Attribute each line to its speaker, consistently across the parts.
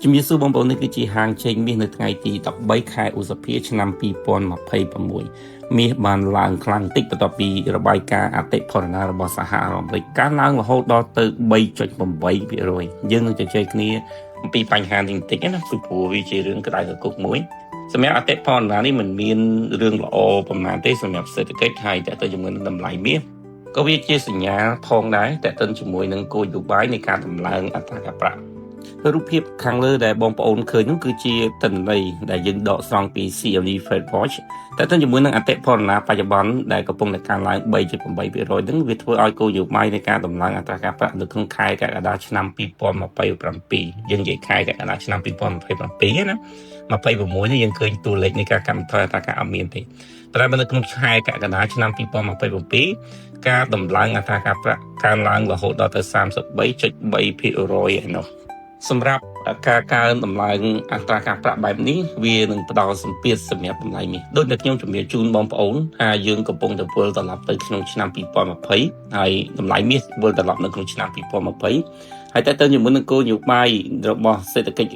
Speaker 1: ជំរាបសួរបងប្អូននេះគឺជាហាងចេញមាសនៅថ្ងៃទី13ខែឧសភាឆ្នាំ2026មាសបានឡើងខ្លាំងតិចបន្ទាប់ពីរបាយការណ៍អតិផរណារបស់សហរដ្ឋអាមេរិកកើនឡើងរហូតដល់ទៅ 3.8% យើងនឹងជជែកគ្នាអំពីបញ្ហានេះបន្តិចណាពីព្រោះវាជារឿងក្តៅកគុកមួយសម្រាប់អតិផរណានេះមិនមានរឿងល្អប៉ុន្មានទេសម្រាប់សេដ្ឋកិច្ចហើយតែទៅជាមួយនឹងតម្លៃមាសក៏វាជាសញ្ញាផងដែរតែទៅជាមួយនឹងគោលនយោបាយនៃការតម្លើងអត្រាការប្រាក់រូបភាពខាងលើដែលបងប្អូនឃើញនោះគឺជាទិន្នន័យដែលយើងដកស្រង់ពី CME Fed Watch តែទៅជាមួយនឹងអតិផរណាបច្ចុប្បន្នដែលកំពុងតែកើនឡើង 3.8% ហ្នឹងវាធ្វើឲ្យគោលនយោបាយនៃការតម្លើងអត្រាការប្រាក់នៅក្នុងខែកក្កដាឆ្នាំ2027យើងនិយាយខែកក្កដាឆ្នាំ2027ណា26នេះយើងឃើញតួលេខនៃការកាត់បន្ថយអត្រាការអត់មានទេតែនៅក្នុងខែកក្កដាឆ្នាំ2027ការតម្លើងអត្រាការប្រាក់កើនឡើងរហូតដល់ទៅ 33.3% ឯនោះសម្រាប់ការកើនតម្លើងអត្រាការប្រាក់បែបនេះវានឹងផ្ដល់សម្ពាធសម្រាប់តម្លៃមាសដូចដែលខ្ញុំជម្រាបជូនបងប្អូនថាយើងកំពុងតែវិលត្រឡប់ទៅក្នុងឆ្នាំ2020ហើយតម្លៃមាសវិលត្រឡប់នៅក្នុងឆ្នាំ2020ហើយតែទៅជាមួយនឹងគោលនយោបាយរបស់សេដ្ឋកិច្ច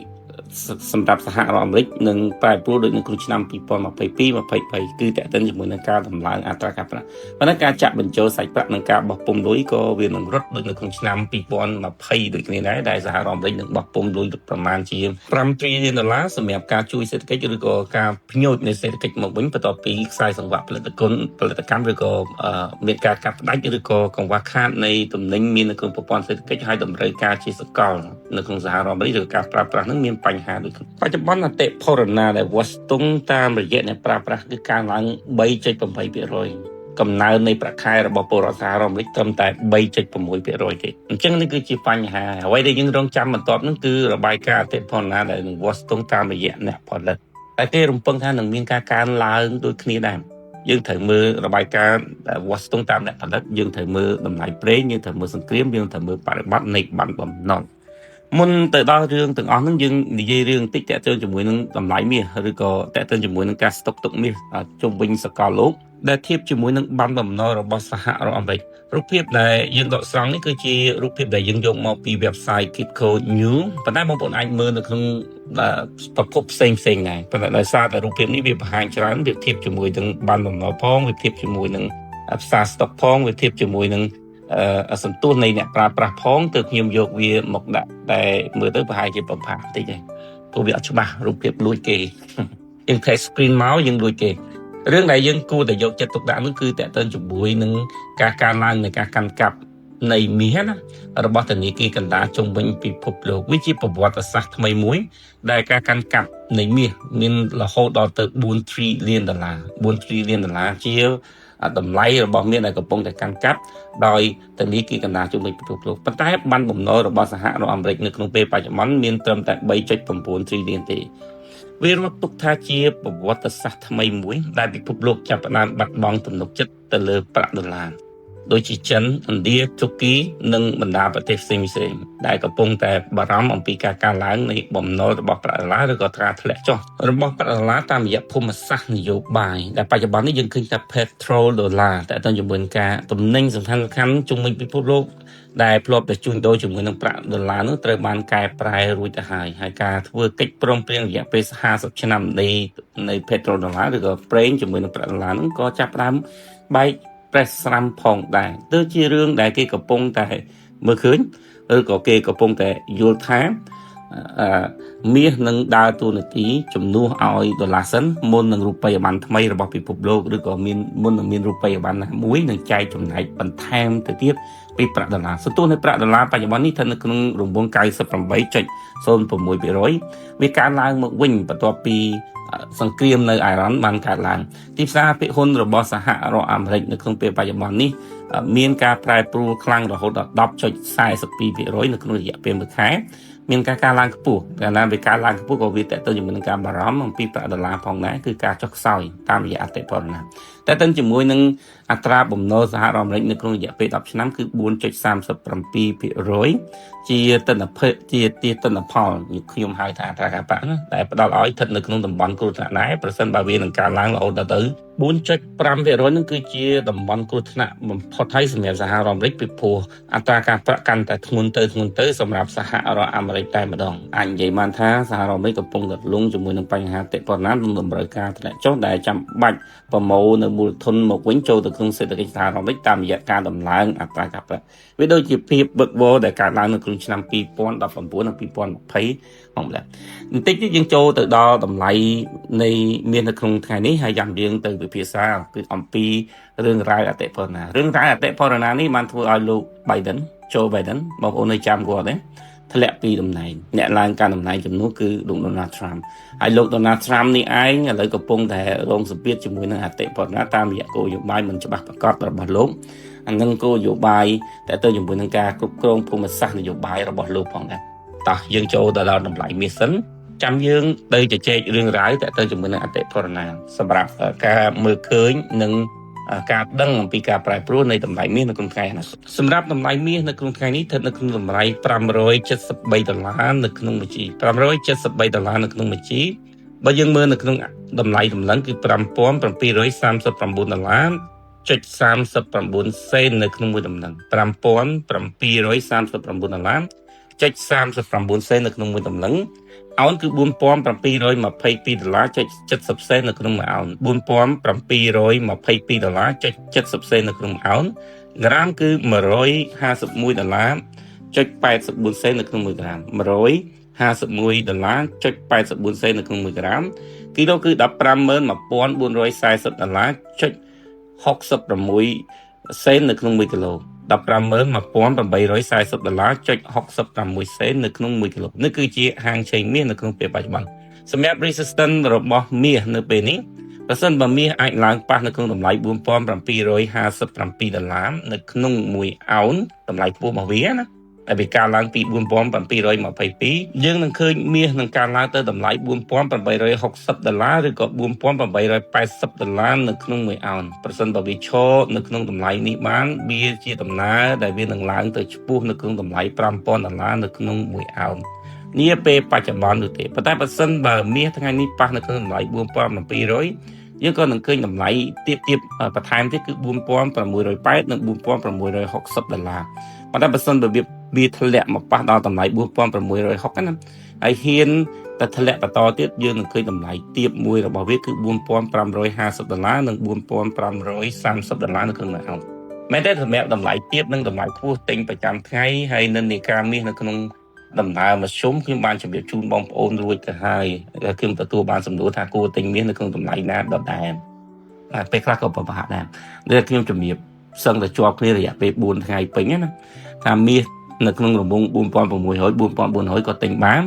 Speaker 1: សម្រាប់សហរដ្ឋអាមេរិកនឹងប្រែប្រួលដូចនៅក្នុងឆ្នាំ2022-23គឺតេតិនជាមួយនឹងការតម្លើងអត្រាការប្រាក់ប៉ុន្តែការចាក់បញ្ចូលសាច់ប្រាក់និងការបោះពុម្ពលុយក៏វានឹងរត់ដូចនៅក្នុងឆ្នាំ2020ដូចគ្នាដែរដែលសហរដ្ឋអាមេរិកនឹងបោះពុម្ពលុយប្រមាណជា$5 trillionសម្រាប់ការជួយសេដ្ឋកិច្ចឬក៏ការផ្ញើនៃសេដ្ឋកិច្ចមកវិញបន្ទាប់ពីខ្សែសង្វាក់ផលិតកម្មឬក៏មានការកាត់ផ្តាច់ឬក៏កង្វះខាតនៃទំនិញមាននៅក្នុងប្រព័ន្ធសេដ្ឋកិច្ចហើយតម្រូវការជាសកលនៅក្នុងសហរដ្ឋអាមេរិកឬការប្រើប្រាស់នឹងមានបញ្ហាដូចបច្ចុប្បន្នអតិផរណាដែលវាស់ស្ទង់តាមរយៈអ្នកប្រើប្រាស់គឺកើនឡើង 3.8% កំណើននៃប្រាក់ខែរបស់ពលរដ្ឋសហរដ្ឋអាមេរិកត្រឹមតែ 3.6% ទេអញ្ចឹងនេះគឺជាបញ្ហាអ្វីដែលយើងរងចាំបន្ទាប់នោះគឺរបាយការណ៍អតិផរណាដែលនឹងវាស់ស្ទង់តាមរយៈអ្នកផលិតតែគេរំពឹងថានឹងមានការកើនឡើងដូចគ្នាដែរយើងត្រូវមើលរបាយការណ៍វាស់ស្ទង់តាមអ្នកផលិតយើងត្រូវមើលតម្លៃប្រេងយើងត្រូវមើលសង្គ្រាមយើងត្រូវមើលបរិបត្តិនៃបានបំណុលមុនទៅដល់រឿងទាំងអស់ហ្នឹងយើងនិយាយរឿងបន្តិចតើទៅជាមួយនឹងតម្លៃមាសឬក៏តើទៅជាមួយនឹងការស្តុកទុកមាសជុំវិញសកលលោកដែលធៀបជាមួយនឹងបានបំណុលរបស់សហរដ្ឋអាមេរិករូបភាពដែលយើងដកស្រង់នេះគឺជារូបភាពដែលយើងយកមកពី website Kitco News ប៉ុន្តែបងប្អូនអាចមើលនៅក្នុងប្រភពផ្សេងដែរប៉ុន្តែដោយសារតែរូបភាពនេះវាបង្ហាញច្រើនវាធៀបជាមួយនឹងបានបំណុលផងវាធៀបជាមួយនឹងផ្សារស្តុកផងវាធៀបជាមួយនឹងសន្ទុះនៃអ្នកប្រើប្រាស់ផងទៅខ្ញុំយកវាមកដាក់តែមើលទៅប្រហែលជាបំផាបន្តិចដែរព្រោះវាអត់ច្បាស់រូបភាពលួចគេយើងថេ screen មកយើងលួចគេរឿងដែលយើងគួរតែយកចិត្តទុកដាក់នោះគឺតើទៅជាមួយនឹងការកើនឡើងនៃការកាន់កាប់នៃមាសណារបស់ធនាគារកណ្ដាលជុំវិញពិភពលោកវាជាប្រវត្តិសាស្ត្រថ្មីមួយដែលការកាន់កាប់នៃមាសមានរហូតដល់ទៅ$4 trillion $4 trillionជាតម្លៃរបស់មាសដែលកំពុងតែកាន់កាប់ដោយធនាគារកណ្ដាលជុំវិញពិភពលោកប៉ុន្តែបានបំណុលរបស់សហរដ្ឋអាមេរិកនៅក្នុងពេលបច្ចុប្បន្នមានត្រឹមតែ$3.9 trillion ទេវារត់ទុកថាជាប្រវត្តិសាស្ត្រថ្មីមួយដែលពិភពលោកចាប់ផ្ដើមបាត់បង់ទំនុកចិត្តទៅលើប្រាក់ដុល្លារដូចជាចិនឥណ្ឌាទូគីនិងបណ្ដាប្រទេសផ្សេងៗដែលកំពុងតែបារម្ភអំពីការកើនឡើងនៃបំណុលរបស់ប្រាក់ដុល្លារឬក៏ការធ្លាក់ចុះរបស់ប្រាក់ដុល្លារតាមរយៈភូមិសាស្ត្រនយោបាយដែលបច្ចុប្បន្ននេះយើងឃើញថា petrol dollar តែទៅជាមួយនឹងការទំនិញសំខាន់ជុំវិញពិភពលោកដែលធ្លាប់តែជួញដូរជាមួយនឹងប្រាក់ដុល្លារនោះត្រូវបានកែប្រែរួចទៅហើយការធ្វើកិច្ចព្រមព្រៀងរយៈពេល50ឆ្នាំនៃ petrol dollar ឬក៏ប្រេងជាមួយនឹងប្រាក់ដុល្លារនោះក៏ចាប់ផ្ដើមបែកប្រេះស្រាំផងដែរទៅជារឿងដែលគេកំពុងតែមើលឃើញឬក៏គេកំពុងតែយល់ថាមាសនឹងដើរតួនាទីជំនួសឲ្យដុល្លារសិនមុននឹងរូបិយប័ណ្ណថ្មីរបស់ពិភពលោកឬក៏មុននឹងមានរូបិយប័ណ្ណណាមួយនឹងចែកចំណែកបន្ថែមទៅទៀតពីប្រាក់ដុល្លារសន្ទុះនៃប្រាក់ដុល្លារបច្ចុប្បន្ននេះស្ថិតនៅក្នុងរង្វង់ 98.06% វាកើនឡើងមកវិញបន្ទាប់ពីសង្គ្រាមនៅអ៊ីរ៉ង់បានកើតឡើងទីផ្សារភាគហ៊ុនរបស់សហរដ្ឋអាមេរិកនៅក្នុងពេលបច្ចុប្បន្ននេះមានការប្រែប្រួលខ្លាំងរហូតដល់ 10.42% នៅក្នុងរយៈពេលមួយខែមានការកើនឡើងខ្ពស់កាលណាវាកើនឡើងខ្ពស់ក៏វាតទៅជាមួយនឹងការបារម្ភអំពីប្រាក់ដុល្លារផងដែរគឺការចុះខ្សោយតាមរយៈអតិផរណាតែទៅជាមួយនឹងអត្រាបំណុលសហរដ្ឋអាមេរិកនៅក្នុងរយៈពេល10ឆ្នាំគឺ 4.37% ជាទិន្នផលខ្ញុំហៅថាអត្រាការប្រាក់ណាដែលផ្ដល់ឲ្យស្ថិតនៅក្នុងតំបន់គ្រោះថ្នាក់ដែរប្រសិនបើវានឹងកើនឡើងរហូតដល់ទៅ 4.5% នឹងគឺជាតំបន់គ្រោះថ្នាក់បំផុតហើយសម្រាប់សហរដ្ឋអាមេរិកពីព្រោះអត្រាការប្រាក់កាន់តែធ្ងន់ទៅសម្រាប់សហរដ្ឋអាមេរិក រិកតែម្ដងអាចនិយាយបានថាសហរដ្ឋអាមេរិកកំពុងតែលងជាមួយនឹងបញ្ហាតិប៉ុណ្ណានឹងតម្រូវការធ្លាក់ចុះដែលចាំបាច់ប្រមូលនៅមូលធនមកវិញចូលទៅក្នុងសេដ្ឋកិច្ចសហរដ្ឋអាមេរិកតាមរយៈការដំឡើងអត្រាការប្រាក់វាដូចជាភាពបឹកបោដែលកើតឡើងនៅក្នុងឆ្នាំ2019និង2020ផងដែរបន្តិចទៀតយើងចូលទៅដល់តម្លៃនៃមាសនៅក្នុងថ្ងៃនេះហើយយ៉ាងយើងទៅពិភាក្សាគឺអំពីរឿងរ៉ាវអតិផរណារឿងរ៉ាវអតិផរណានេះបានធ្វើឲ្យលោក Biden Joe Biden បងប្អូននៅចាំគាត់ទេធ្លាក់ពីតំណែងអ្នកឡើងកាន់តំណែងជំនួសគឺលោក Donald Trump ហើយលោក Donald Trump នេះឯងឥឡូវកំពុងតែរងសម្ពាធជាមួយនឹងអតិផរណាតាមរយៈគោលនយោបាយមិនច្បាស់ប្រកបរបស់លោកអានឹងគោលនយោបាយតែទៅជាមួយនឹងការគ្រប់គ្រងភូមិសាស្ត្រនយោបាយរបស់លោកផងដែរតោះយើងចូលទៅដល់តម្លៃមាសសិនចាំយើងទៅជជែករឿងរ៉ាវតែទៅជាមួយនឹងអតិផរណាសម្រាប់ការមើលឃើញនិងការដឹងអំពីការប្រែប្រួលនៃតម្លៃមាសនៅក្នុងថ្ងៃនេះសម្រាប់តម្លៃមាសនៅក្នុងថ្ងៃនេះស្ថិតនៅក្នុងតម្លៃ$573នៅក្នុងមួយជី$573នៅក្នុងមួយជីបើយើងមើលនៅក្នុងតម្លៃតម្លឹងគឺ$5,739.39 សេននៅក្នុងមួយតម្លឹង$5,739.39 សេននៅក្នុងមួយតម្លឹងអោនគឺ$4,722.70 សេននៅក្នុងមួយអោន$4,722.70 សេននៅក្នុងមួយអោនក្រាមគឺ$151.84 សេននៅក្នុងមួយក្រាម$151.84 សេននៅក្នុងមួយក្រាមគីឡូគឺ$151,440.66 សេននៅក្នុង1គីឡូ$151,840.66 សេននៅក្នុង1គីឡូនេះគឺជាហាងឆេងមាសនៅក្នុងពេលបច្ចុប្បន្នសម្រាប់ resistance របស់មាសនៅពេលនេះប្រសិនបើមាសអាចឡើងប៉ះនៅក្នុងតម្លៃ$4,757នៅក្នុង1អោនតម្លៃខ្ពស់របស់វាណាហើយវាការឡើងពី$4,722យើងនឹងឃើញមាសនឹងការឡើងទៅតម្លៃ$4,860ឬក៏$4,880នៅក្នុង1អោនប្រសិនបើវាឈរនៅក្នុងតម្លៃនេះបានវាជាដំណើរដែលវានឹងឡើងទៅឆ្ពោះនៅក្នុងតម្លៃ$5,000នៅក្នុង1អោននេះពេលបច្ចុប្បន្ននោះទេប៉ុន្តែបើសិនបើមាសថ្ងៃនេះប៉ះនៅក្នុងតម្លៃ$4,700យើងក៏នឹងឃើញតម្លៃទៀតបន្ថែមទៀតគឺ$4,680និង$4,660ប៉ុន្តែបើសិនបើវាធ្លាក់មកប៉ះដល់តម្លៃ$4,660ណាហើយហ៊ានតែធ្លាក់បន្តទៀតយើងនឹងឃើញតម្លៃទាបមួយរបស់វាគឺ$4,550និង$4,530នៅក្នុងមួយអោនមែនទេសម្រាប់តម្លៃទាបនិងតម្លៃខ្ពស់ទិញប្រចាំថ្ងៃហើយនិន្នាការមាសនៅក្នុងដំណើរមធ្យមខ្ញុំបានជម្រាបជូនបងប្អូនរួចទៅហើយខ្ញុំទទួលបានសំណួរថាគួរទិញមាសនៅក្នុងតម្លៃណាដដែលពេលខ្លះក៏ពិបាកដែរដែលខ្ញុំជម្រាបសឹងតែជាប់គ្នារយៈពេល4ថ្ងៃពេញណាថាមាសនៅក្នុងរង្វង់$4,600 $4,400ក៏ទិញបាន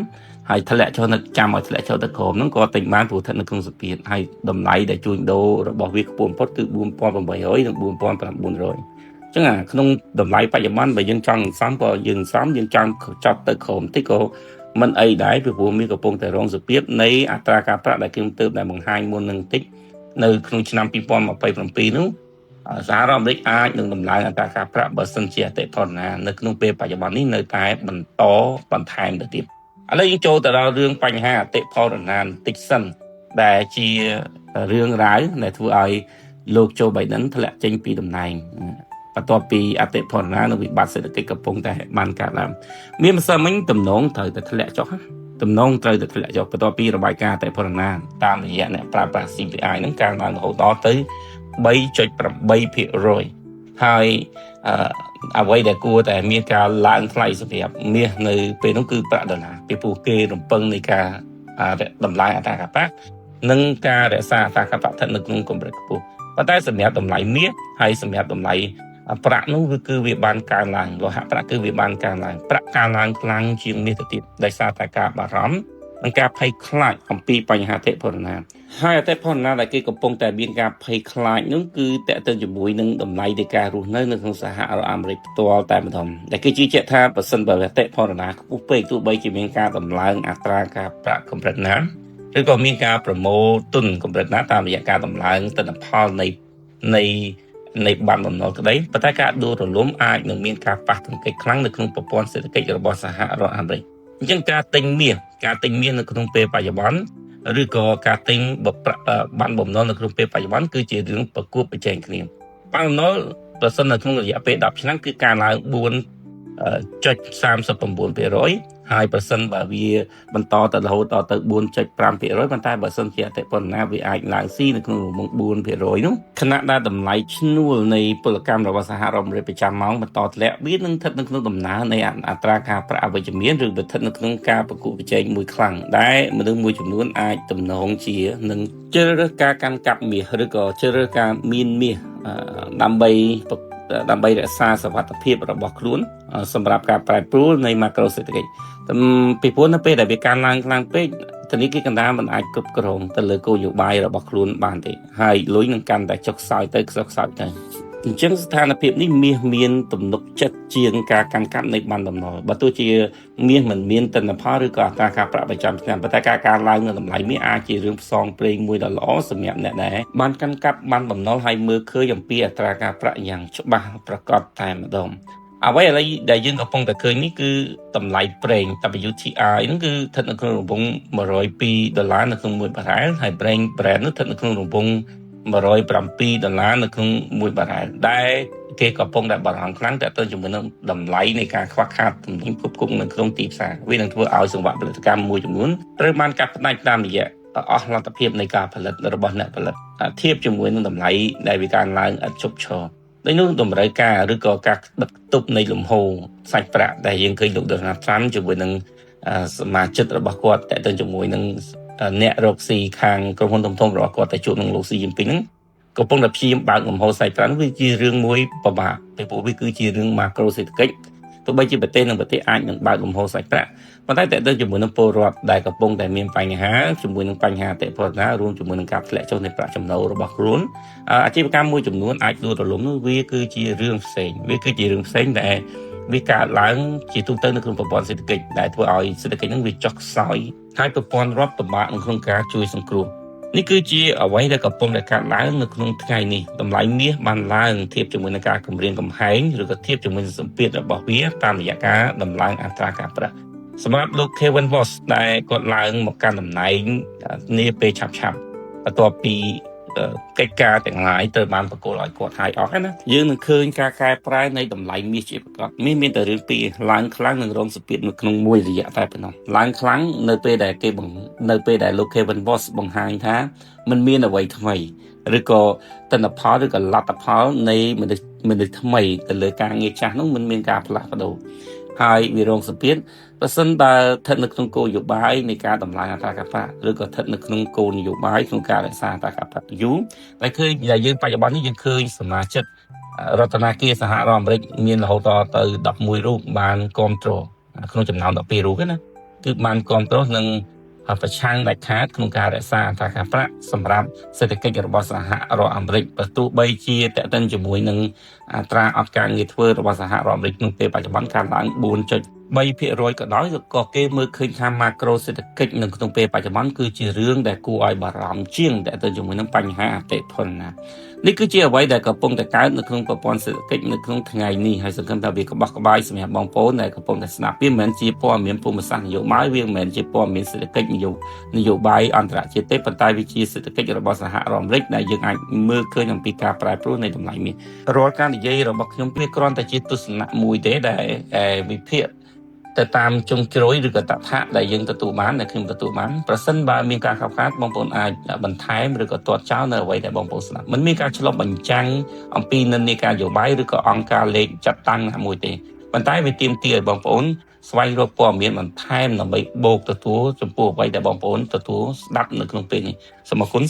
Speaker 1: ហើយធ្លាក់ចុះនៅចាំឲ្យធ្លាក់ចុះទៅក្រោមហ្នឹងក៏ទិញបានព្រោះស្ថិតនៅក្នុងសភាពហើយតម្លៃដែលជួញដូររបស់វាខ្ពស់បំផុតគឺ$4,800និង$4,900ចឹងក្នុងតម្លៃបច្ចុប្បន្នបើយើងចង់សំក៏យើងសំយើងចង់ចប់ទៅក្រោមតិចក៏មិនអីដែរពីព្រោះមានកំពុងតែរងសភាពនៃអត្រាការប្រាក់ដែលខ្ញុំទើបតែបង្ហាញមុននឹងតិចនៅក្នុងឆ្នាំ2027នោះសហរដ្ឋអាមេរិកអាចនឹងដំឡើងអត្រាការប្រាក់បើសិនជាអតិផរណានៅក្នុងពេលបច្ចុប្បន្ននេះនៅតែបន្តបន្ថែមទៅទៀតឥឡូវយើងចូលទៅដល់រឿងបញ្ហាអតិផរណាបន្តិចសិនដែលជារឿងរ៉ាវដែលធ្វើឲ្យលោក Joe Biden ធ្លាក់ចេញពីតំណែងបន្ទាប់ពីអតិផរណានិងវិបត្តិសេដ្ឋកិច្ចកំពុងតែបានកើតឡើងមានម្សិលមិញទំនងត្រូវតែធ្លាក់ចុះទំនងត្រូវតែធ្លាក់ចុះបន្ទាប់ពីរបាយការណ៍អតិផរណាតាមរយៈអ្នកប្រើប្រាស់ CPI ហ្នឹងកើនឡើងរហូតដល់ទៅ 3.8% ហើយអ្វីដែលគួរតែមានការឡើងថ្លៃសម្រាប់មាសនៅពេលនោះគឺប្រាក់ដុល្លារពីព្រោះគេរំពឹងនៃការតម្លៃអត្រាការប្រាក់និងការរក្សាអត្រាការប្រាក់ស្ថិតនៅក្នុងកម្រិតខ្ពស់ប៉ុន្តែសម្រាប់តម្លៃមាសហើយសម្រាប់តម្លៃប្រាក់នោះគឺវាបានកើនឡើងលោហៈប្រាក់គឺវាបានកើនឡើងប្រាក់កើនឡើងខ្លាំងជាងមាសទៅទៀតដោយសារតែការបារម្ភនិងការភ័យខ្លាចអំពីបញ្ហាអតិផរណាហើយអតិផរណាដែលគេកំពុងតែមានការភ័យខ្លាចនោះគឺតេទៅជាមួយនឹងតម្លៃនៃការរស់នៅក្នុងសហរដ្ឋអាមេរិកផ្ទាល់តែម្ដងដែលគេជឿជាក់ថាប្រសិនបើអតិផរណាខ្ពស់ពេកទោះបីជាមានការតម្លើងអត្រាការប្រាក់កម្រិតណាឬក៏មានការប្រមូលទុនកម្រិតណាតាមរយៈការតម្លើងទិន្នផលនៃបានបំណុលក្តីប៉ុន្តែការដួលរលំអាចនឹងមានការប៉ះទង្គិចខ្លាំងនៅក្នុងប្រព័ន្ធសេដ្ឋកិច្ចរបស់សហរដ្ឋអាមេរិកអញ្ចឹងការទិញមាសនៅក្នុងពេលបច្ចុប្បន្នឬក៏ការទិញបានបំណុលនៅក្នុងពេលបច្ចុប្បន្នគឺជារឿងប្រកួតប្រជែងគ្នាបានបំណុលប្រសិននៅក្នុងរយៈពេល10ឆ្នាំគឺការឡើង4.39% ហើយប្រសិនបើវាបន្តទៅរហូតដល់ទៅ 4.5% ប៉ុន្តែបើសិនជាអតិផរណាវាអាចឡើងស៊ីនៅក្នុងរង្វង់ 4% នោះខណៈដែលតម្លៃឈ្នួលនៃពលកម្មរបស់សហរដ្ឋអាមេរិកប្រចាំម៉ោងបន្តធ្លាក់វានឹងស្ថិតនៅក្នុងដំណើរនៃអត្រាការប្រាក់អវិជ្ជមានឬស្ថិតនៅក្នុងការប្រកួតប្រជែងមួយខ្លាំងដែលមនុស្សមួយចំនួនអាចទំនងជានឹងជ្រើសរើសការកាន់កាប់មាសឬក៏ជ្រើសរើសការមានមាសដើម្បីរក្សាសវត្ថិភាពរបស់ខ្លួនសម្រាប់ការប្រែប្រួលនៃម៉ាក្រូសេដ្ឋកិច្ចពីព្រោះនៅពេលដែលវាកើនឡើងខ្លាំងពេកធនាគារកណ្ដាលមិនអាចគ្រប់គ្រងទៅលើគោលនយោបាយរបស់ខ្លួនបានទេហើយលុយនឹងកាន់តែចុះខ្សោយទៅអញ្ចឹងស្ថានភាពនេះមាសមានទំនុកចិត្តជាងការកាន់កាប់នៃបណ្ណដំណុលបើទោះជាមាសមិនមានទិន្នផលឬក៏អត្រាការប្រាក់ប្រចាំឆ្នាំប៉ុន្តែការកើនឡើងនៃតម្លៃមាសអាចជារឿងផ្សងព្រេងមួយដ៏ល្អសម្រាប់អ្នកដែលបានកាន់កាប់បណ្ណដំណុលហើយមើលឃើញអំពីអត្រាការប្រាក់យ៉ាងច្បាស់ប្រកបតែម្ដងអ្វីដែលយើងកំពុងតែឃើញនេះគឺតម្លៃប្រេង WTI ហ្នឹងគឺស្ថិតនៅក្នុងរង្វង់$102នៅក្នុង1បារ៉ែលហើយប្រេង Brent នោះស្ថិតនៅក្នុងរង្វង់$107នៅក្នុង1បារ៉ែលដែលគេកំពុងតែបារម្ភខ្លាំងទាក់ទងជាមួយនឹងតម្លៃនៃការខ្វះខាតទំនិញផ្គត់ផ្គង់នៅក្នុងទីផ្សារវានឹងធ្វើឲ្យសង្វាក់ផលិតកម្មមួយចំនួនត្រូវបានកាត់ផ្តាច់តាមរយៈអស់លទ្ធភាពនៃការផលិតរបស់អ្នកផលិតធៀបជាមួយនឹងតម្លៃដែលវាកើនឡើងឥតឈប់ឈរដោយនោះតម្រូវការឬក៏ការបិទទប់នៃលំហូរសាច់ប្រាក់ដែលយើងឃើញលោកដូណាល់ត្រាំជាមួយនឹងសមាជិករបស់គាត់ទាក់ទងជាមួយនឹងអ្នករកស៊ីខាងក្រុមហ៊ុនធំៗរបស់គាត់តែជួបនឹងលោកស៊ីជីនពីងហ្នឹងកំពុងតែព្យាយាមបើកលំហូរសាច់ប្រាក់វាជារឿងមួយពិបាកពីព្រោះវាគឺជារឿងម៉ាក្រូសេដ្ឋកិច្ចទោះបីជាប្រទេសនឹងប្រទេសអាចនឹងបើកលំហូរសាច់ប្រាក់ប៉ុន្តែតើទៅជាមួយនឹងពលរដ្ឋដែលកំពុងតែមានបញ្ហាជាមួយនឹងបញ្ហាអតិផរណារួមជាមួយនឹងការធ្លាក់ចុះនៃប្រាក់ចំណូលរបស់ខ្លួនអាជីវកម្មមួយចំនួនអាចដួលរលំនោះវាគឺជារឿងផ្សេងដែលវាកើតឡើងជាទូទៅនៅក្នុងប្រព័ន្ធសេដ្ឋកិច្ចដែលធ្វើឲ្យសេដ្ឋកិច្ចនឹងវាចុះខ្សោយហើយប្រព័ន្ធរដ្ឋពិបាកក្នុងការជួយសង្គ្រោះនេះគឺជាអ្វីដែលកំពុងតែកើតឡើងនៅក្នុងថ្ងៃនេះតម្លៃមាសបានឡើងធៀបជាមួយនឹងការគម្រាមកំហែងឬក៏ធៀបជាមួយនឹងសម្ពាធរបស់វាតាមរយៈការដំឡើងអត្រាការប្រាក់សម្រាប់លោក Kevin Voss ដែលគាត់ឡើងមកកាន់តំណែងនាពេលឆាប់បន្ទាប់ពីកិច្ចការទាំងឡាយត្រូវបានប្រគល់ឲ្យគាត់ហើយអស់ណាយើងនឹងឃើញការកែប្រែនៃតម្លៃមាសជាប្រកបមានតែរឿងពីរឡើងខ្លាំងនិងរងសម្ពាធនៅក្នុងមួយរយៈតែប៉ុណ្ណោះឡើងខ្លាំងនៅពេលដែលលោក Kevin Voss បង្ហាញថាมันមានអ្វីថ្មីឬក៏ទិន្នផលឬក៏លទ្ធផលនៃមនុស្សថ្មីទៅលើការងារចាស់នោះมันមានការផ្លាស់ប្ដូរហើយវារងសម្ពាធប្រសិនបើស្ថិតនៅក្នុងគោលនយោបាយនៃការតម្លើងអត្រាការប្រាក់ឬក៏ស្ថិតនៅក្នុងគោលនយោបាយក្នុងការរក្សាអត្រាការប្រាក់យូរតែឃើញដែលយើងបច្ចុប្បន្ននេះយើងឃើញសមាជិករដ្ឋាភិបាលសហរដ្ឋអាមេរិកមានរហូតដល់ទៅ11រូបបានគ្រប់គ្រងក្នុងចំណោម12រូបណាគឺបានគ្រប់គ្រងនឹងប្រឆាំងដាច់ខាតក្នុងការរក្សាអត្រាការប្រាក់សម្រាប់សេដ្ឋកិច្ចរបស់សហរដ្ឋអាមេរិកបើទោះបីជាតេតិនជាមួយនឹងអត្រាអត់ការងារធ្វើរបស់សហរដ្ឋអាមេរិកក្នុងពេលបច្ចុប្បន្នកើនឡើង 4.3% ក៏ដោយក៏គេមើលឃើញថាម៉ាក្រូសេដ្ឋកិច្ចនៅក្នុងពេលបច្ចុប្បន្នគឺជារឿងដែលគួរឲ្យបារម្ភជាងតេតិនជាមួយនឹងបញ្ហាអតិផរណានេះគឺជាអ្វីដែលកំពុងតែកើតនៅក្នុងប្រព័ន្ធសេដ្ឋកិច្ចនៅក្នុងថ្ងៃនេះហើយសង្ឃឹមថាវាក្បោះក្បាយសម្រាប់បងប្អូនដែលកំពុងតែស្ដាប់វាមិនមែនជាព័ត៌មានភូមិសាស្ត្រនយោបាយវាមិនមែនជាព័ត៌មានសេដ្ឋកិច្ចនយោបាយអន្តរជាតិទេប៉ុន្តែវាជាសេដ្ឋកិច្ចរបស់សហរដ្ឋអាមេរិកដែលយើងអាចមើលឃើញអំពីការប្រែប្រួលនៃតម្លៃមាសរាល់ការនិយាយរបស់ខ្ញុំវាគ្រាន់តែជាទស្សនៈមួយទេដែលវិភាគទៅតាមចុងជ្រោយឬក៏តថាដែលយើងទទួលបានដែលខ្ញុំទទួលបានប្រសិនបើមានការខកខាតបងប្អូនអាចបន្ថែមឬក៏ទាត់ចោលនៅអ្វីដែលបងប្អូនស្ដាប់មិនមានការឆ្លុះបញ្ចាំងអំពីនិន្នាការនយោបាយឬក៏អង្គការលេខចាត់តាំងណាមួយទេប៉ុន្តែវាទាមទារឲ្យបងប្អូនស្វែងរកព័ត៌មានបន្ថែមដើម្បីបូកទទួលចំពោះអ្វីដែលបងប្អូនទទួលស្ដាប់នៅក្នុងពេលនេះសូមអរគុណ